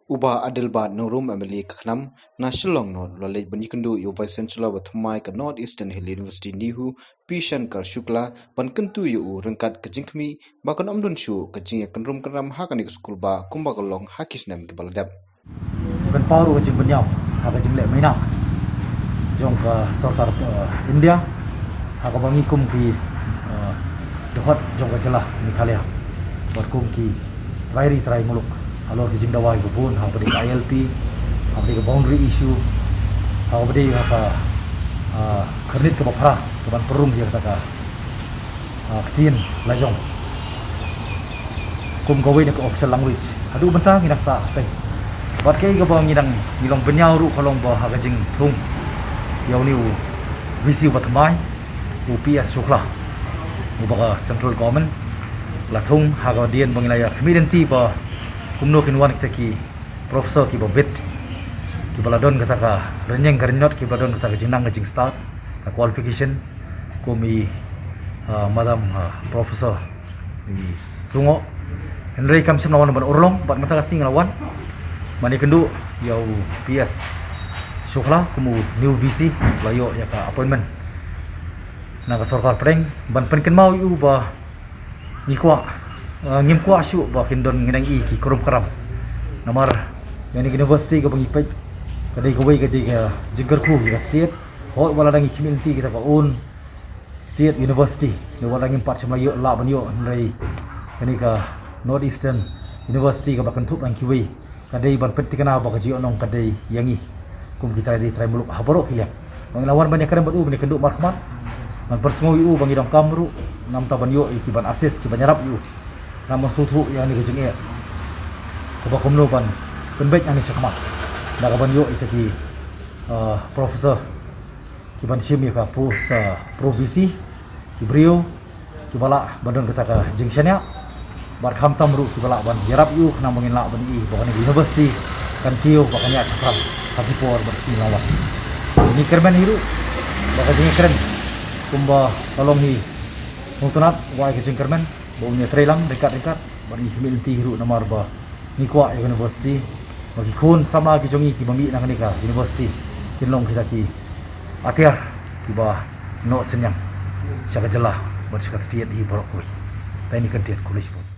Uba Adilba Norum Emily Knam, National Nod, Lalej Banikandu, Uva Central of Thamai, North Eastern Hill University Nihu, Pishan Karshukla, Bankantu Yu, Rankat Kajinkmi, Bakan Amdun Shu, Kajing Kanrum Kanram Hakanik School Ba, Kumbagalong Hakisnam Gibaladab. Bukan paru kajing benyam, haka jimlek mainak. Jong ka sarkar India, haka bangikum ki dekat jong ka jelah Meghalaya. Berkum ki try muluk. Alor kajing dawai bubun, haka di ILP, haka di boundary issue, haka di haka kernit ke bapra, ke ban perum dia kata ketin lajong. Kum gawe ni ke official language. Aduh bentang inak sa teh. Buat kaya ka ngidang nilong benyau ru kalong ba haka jing thung. Yau ni visi batmai UPS Shukla ubaga central government la thung haka dien bangilaya community ba kumno kinwan kita ki professor ki bobet ki baladon kata ka renyeng karinot ki baladon kata ka jinang jing start ka qualification kumi madam professor di sungo Henry kam sim lawan ban urlong bat mata kasing lawan mani kendu yau PS Shukla kumu new VC layo ya ka appointment na ka sarkar preng ban penken mau yu ba ngikwa ngimkwa syu ba kindon nginang i ki kurum karam namar yani university ka bangipet kadai ka way kadai ka jinggar khu ka state ho wala dangi community kita ka own state university no wala ngim part semlayo la ban yo nrai kani ka North Eastern University ka bakan thup ang kiwi kadai ban petikana ba ka jiyo nong kadai yangi kum kita di try muluk haboro kilyak bang lawan banyak kadang batu bani kenduk markmat man persngoi u bang idong kamru nam taban yo iki ban ases ki banyarap yu nam suthu yang ni gejeng e ko ba komno ban penbet yang ni sakmat da ban yo itaki professor ki ban sim ka provisi ki brio ki bala bandon kata ka jingshania bar kham tamru ki bala ban yarap yu khna mangin la ban i bakan university kan tio bakanya cakram tapi por bersih lawan ini kerman hiru bakanya keren kumba tolong hi mungtunat wai ke kerman baunya trailang dekat bani humility hiru namar ba nikwa university bagi kun sama ki jongi ki bami nang nika university kinlong kita ki atiar ki ba no senyang syaka jelah bersih setiat hi borokoi tani kan tiat kulis pun